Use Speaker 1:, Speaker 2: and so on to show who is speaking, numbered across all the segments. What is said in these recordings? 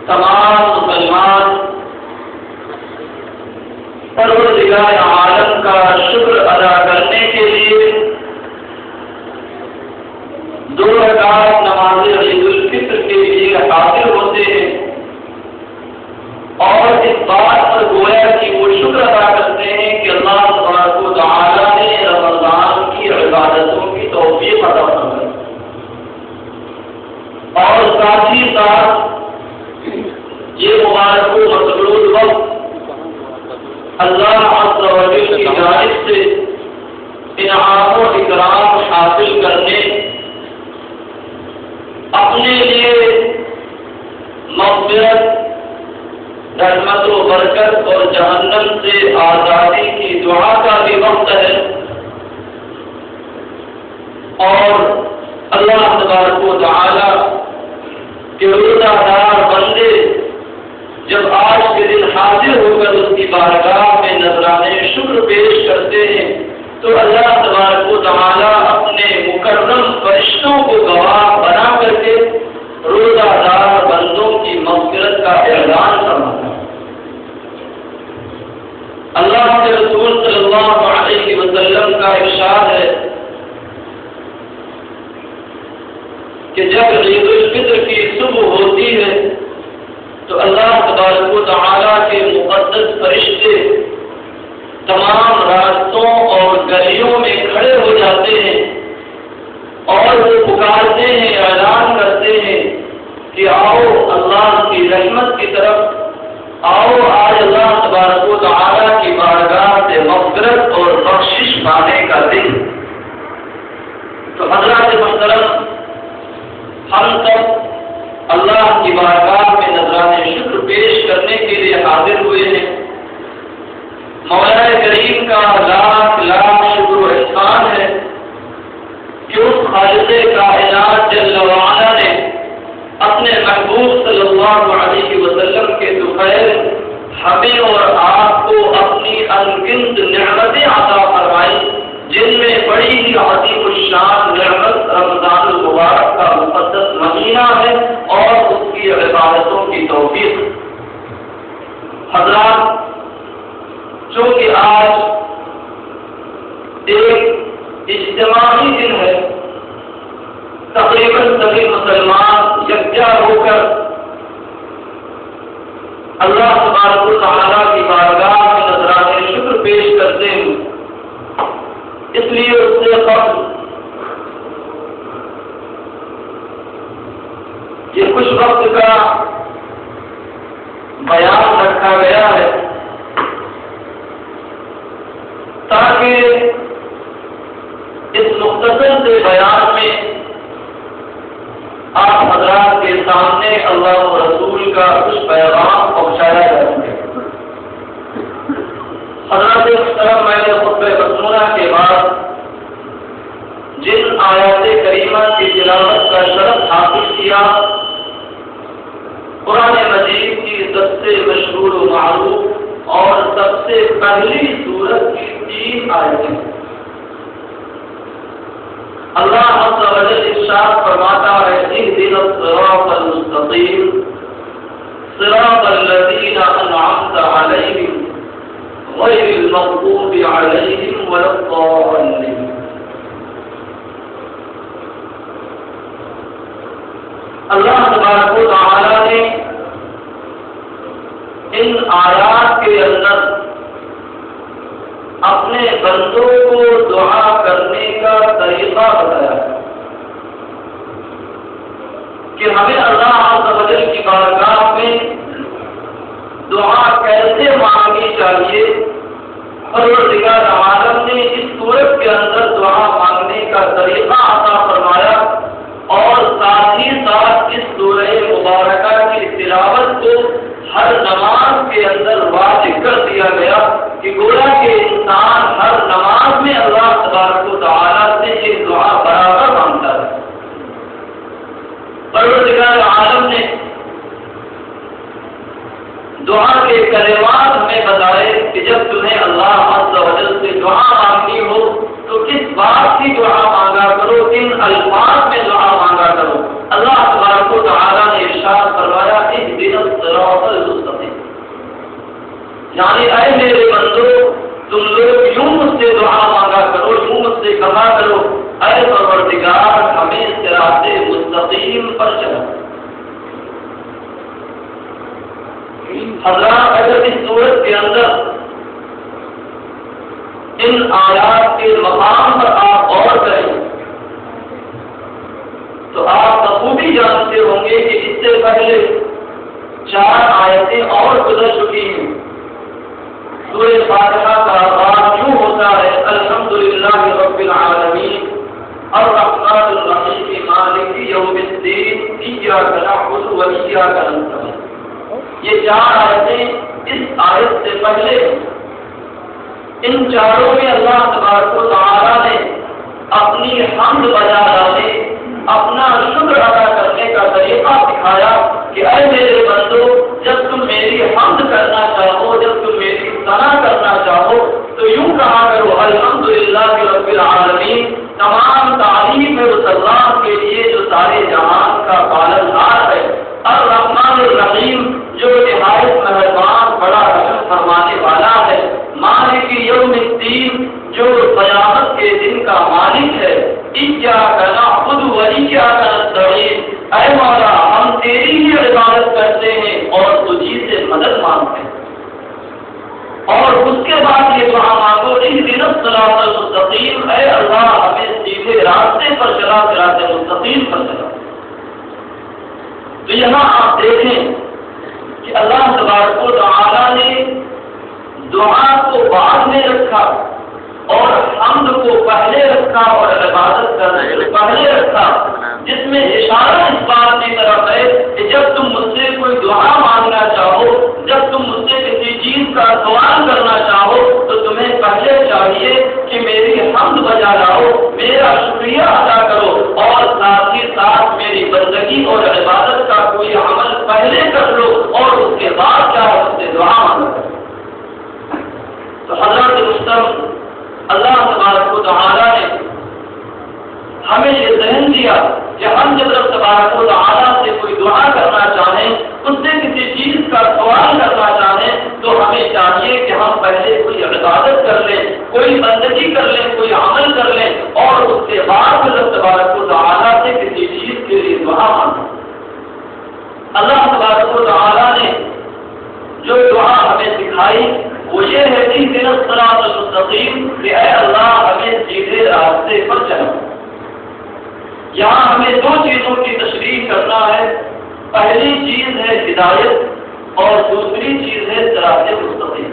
Speaker 1: تمام مسلمان پروردگار عالم کا شکر ادا کرنے کے لیے 2 رکعت نماز عید الفطر کے لیے حاضر ہوتے ہیں اور اس بات پر گویا کہ وہ شکر ادا کرتے ہیں کہ اللہ تبارک و تعالی نے رمضان کی عبادتوں کی توفیق عطا فرمائی اور ساتھ ہی ساتھ یہ مبارک و مقبول وقت اللہ عز و جل کی جانب سے انعام و اکرام حاصل کرنے، اپنے لیے مغفرت، رحمت و برکت اور جہنم سے آزادی کی دعا کا بھی وقت ہے، اور اللہ تبارک و تعالی کے روزہ دار بندے جب آج کے دن حاضر ہو کر اس کی بارگاہ میں نذرانے شکر پیش کرتے ہیں تو اللہ تبارک و تعالی اپنے مکرم فرشتوں کو گواہ بنا کر کے روزہ دار بندوں کی مغفرت کا اعلان فرماتا ہے۔ اللہ کے رسول صلی اللہ علیہ وسلم کا ارشاد ہے کہ جب عید الفطر کی صبح ہوتی ہے تو اللہ تبارک و تعالیٰ کے مقدس فرشتے تمام راستوں اور گلیوں میں کھڑے ہو جاتے ہیں اور وہ پکارتے ہیں، اعلان کرتے ہیں کہ آؤ اللہ کی رحمت کی طرف آؤ، آج اللہ تبارک و تعالیٰ کی بارگاہ سے مغفرت اور بخشش پانے کا دن۔ تو حضرات محترم، ہم سب اللہ کی بارگاہ میں نذرانے شکر پیش کرنے کے لیے حاضر ہوئے ہیں۔ مولا کریم کا لاکھ لاکھ شکر و احسان ہے کہ اس خالق کائنات جل وعلا نے اپنے محبوب صلی اللہ علیہ وسلم کے ذخیر ہمیں اور آپ کو اپنی انگنت نعمتیں عطا فرمائی، جن میں بڑی ہی عظیم الشان نعمت رمضان المبارک کا مقدس مہینہ ہے اور اس کی عبادتوں کی توفیق۔ حضرات، چونکہ آج ایک اجتماعی دن ہے، تقریباً سبھی مسلمان یکجا ہو کر اللہ تبارک و تعالیٰ کی بارگاہ میں نذرانے شکر پیش کرتے ہیں، اس لیے اس سے قبل یہ کچھ وقت کا بیان رکھا گیا ہے تاکہ اس مختصر سے بیان میں آپ حضرات کے سامنے اللہ و رسول کا کچھ پیغام پہنچایا جا سکے۔ حضرات محترم، میں نے خطبہ مسنونہ کے بعد جن آیات کریمہ کی تلاوت کا شرف حاصل کیا، قرآن مجید کی سب سے مشہور و معروف اور سب سے پہلی سورت کی 3 آیتیں۔ اللہ عز و جل ارشاد فرماتا ہے، اهدنا الصراط المستقیم صراط الذین انعمت علیہم غیر المغضوب علیہم ولا الضالین۔ اللہ تبارک و تعالی نے ان آیات کے اندر اپنے بندوں کو دعا کرنے کا طریقہ بتایا ہے کہ ہمیں اللہ عز و جل کی بارگاہ میں دعا کیسے مانگنی چاہیے۔ پروردگار عالم نے اس سورت کے اندر دعا مانگنے کا طریقہ عطا فرمایا اور ساتھ ہی ساتھ اس سورہ مبارکہ کی تلاوت کو ہر نماز کے اندر واضح کر دیا گیا کہ گویا کہ انسان ہر نماز میں اللہ تبارک و تعالیٰ سے یہ دعا برابر مانگتا ہے۔ پروردگار عالم نے دعا کے کلمات ہمیں بتائے کہ جب تمہیں اللہ عز و جل سے دعا مانگنی ہو تو کس بات کی دعا مانگا کرو، کن الفاظ میں دعا مانگا کرو۔ اللہ تبارک و تعالیٰ نے ارشاد فرمایا، اهدنا یعنی اے میرے بندو تم لوگ یوں مجھ سے دعا مانگا کرو، یوں مجھ سے کہا کرو اے پروردگار ہمیں صراط مستقیم پر چلا۔ حضرات اگر اس صورت کے اندر ان آیات کے مقام پر آپ غور کریں تو آپ بخوبی جانتے ہوں گے کہ اس سے پہلے 4 آیتیں اور گزر چکی ہیں۔ سورہ فاتحہ کا آغاز یوں ہوتا ہے الحمدللہ رب العالمین الرحمن الرحیم مالک یوم الدین ایاک نعبد و ایاک نستعین۔ یہ 4 آیتیں اس آیت سے پہلے ان چاروں میں اللہ تبارک و تعالیٰ نے اپنی حمد بجا ڈالے، اپنا شکر ادا کرنے کا طریقہ سکھایا کہ اے میرے بندو جب تم میری حمد کرنا چاہو، جب تم میری ثنا کرنا چاہو تو یوں کہا کرو الحمدللہ رب العالمین، تمام تعریف ہے اس اللہ کے لیے جو سارے جہان کا پالنہار ہے، الرحمن الرحیم جو نہایت مہربان بڑا رحم فرمانے والا ہے، مالک یوم الدین جو قیامت کے دن کا مالک ہے، ایاک نعبد و ایاک نستعین، اے مولا ہم تیری ہی عبادت کرتے ہیں اور تجھی سے مدد مانگتے ہیں۔ اور اس کے بعد یہ دعا مانگو اہدنا الصراط المستقیم، اے اللہ ہمیں سیدھے راستے پر چلا، صراط مستقیم پر چلا۔ تو یہاں آپ دیکھیں کہ اللہ تبارک و تعالیٰ نے دعا کو بعد میں رکھا اور حمد کو پہلے رکھا اور عبادت کرنا پہلے رکھا، جس میں اشارہ اس بات کی طرف ہے کہ جب تم مجھ سے کوئی دعا مانگنا چاہو، جب تم مجھ سے کسی چیز کا سوال کرنا چاہو تو تمہیں پہلے چاہیے کہ میری حمد بجا لاؤ، میرا شکریہ ادا کرو اور ساتھ ہی ساتھ میری بندگی اور عبادت کا کوئی عمل پہلے کر لو اور اس کے بعد کیا مجھ سے دعا مانگو۔ تو حضرت محترم اللہ تبارک و تعالیٰ نے ہمیں یہ ذہن دیا کہ ہم جب رب تبارک و تعالیٰ سے کوئی دعا کرنا چاہیں، اس سے کسی چیز کا سوال کرنا چاہیں تو ہمیں چاہیے کہ ہم پہلے کوئی عبادت کر لیں، کوئی بندگی کر لیں، کوئی عمل کر لیں اور اس کے بعد رب تبارک و تعالیٰ سے کسی چیز کے لیے دعا مانگیں۔ اللہ تبارک و تعالیٰ نے جو دعا ہمیں سکھائی وہ یہ ہے اہدنا الصراط المستقیم کہ اے اللہ ہمیں سیدھے راستے پر چلا۔ یہاں ہمیں 2 چیزوں کی تشریح کرنا ہے، پہلی چیز ہے ہدایت اور دوسری چیز ہے صراط مستقیم۔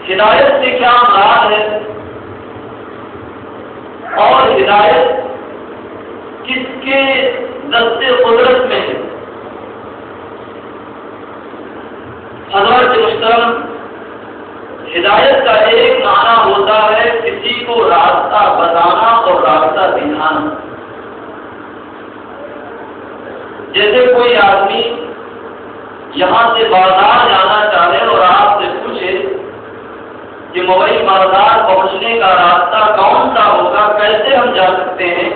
Speaker 1: ہدایت سے کیا مراد ہے اور ہدایت کس کے دست قدرت میں ہے؟ حضرت محترم ہدایت کا ایک معنی ہوتا ہے کسی کو راستہ بتانا اور راستہ دکھانا۔ جیسے کوئی آدمی یہاں سے بازار جانا چاہے اور آپ سے پوچھے کہ موبائل بازار پہنچنے کا راستہ کون سا ہوگا، کیسے ہم جا سکتے ہیں،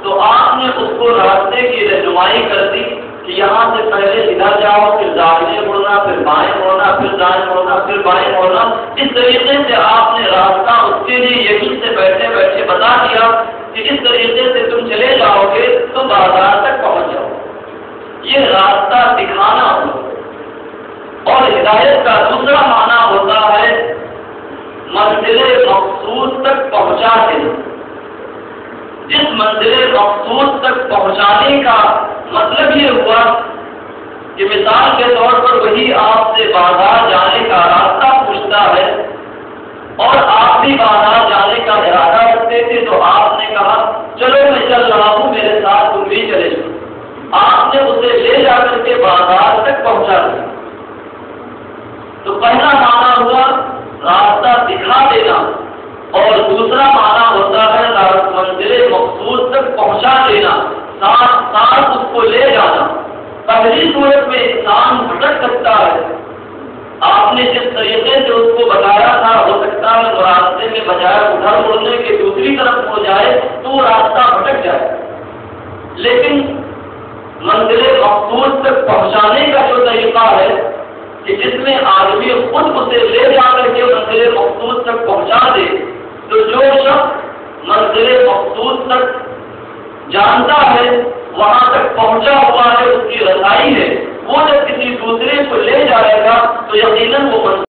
Speaker 1: تو آپ نے اس کو راستے کی رہنمائی کر دی کہ یہاں سے پہلے ادھر جاؤ، پھر داہنے مڑنا، پھر بائیں مڑنا، پھر دائیں مڑنا، پھر بائیں مڑنا۔ اس طریقے سے آپ نے راستہ اس کے لیے یہیں سے بیٹھے بیٹھے بتا دیا کہ اس طریقے سے تم چلے جاؤ گے تو بازار تک پہنچ جاؤ۔ یہ راستہ دکھانا ہوتا۔ اور ہدایت کا دوسرا معنی ہوتا ہے منزل مقصود تک پہنچا دینا۔ جس منزل مقصود تک پہنچانے کا مطلب یہ ہوا کہ مثال کے طور پر وہی آپ سے بازار جانے کا راستہ پوچھتا ہے اور آپ بھی بازار جانے کا ارادہ رکھتے تھے تو آپ نے کہا چلو میں چل رہا ہوں میرے ساتھ تم بھی چلے جاؤ۔ آپ نے اسے لے جا کر کے بازار تک پہنچا دیا۔ تو پہلا معنی ہوا راستہ دکھا دینا اور دوسرا معنی ہوتا ہے منزل مقصود تک پہنچا دینا، ساتھ ساتھ اس کو لے جانا۔ پہلی صورت میں انسان بھٹک سکتا ہے، آپ نے جس طریقے سے اس کو بتایا تھا ہو سکتا ہے راستے میں بجائے ادھر مڑنے کے دوسری طرف ہو جائے تو وہ راستہ بھٹک جائے، لیکن منزل مقصود تک پہنچانے کا جو طریقہ ہے کہ جس میں آدمی خود اسے لے جا کر کے منزل مقصود تک پہنچا دے، تو جو شخص منزل مقصود تک جانتا ہے، وہاں تک پہنچا ہوا ہے، اس کی رسائی ہے، وہ جب کسی دوسرے کو لے جائے گا تو یقیناً وہ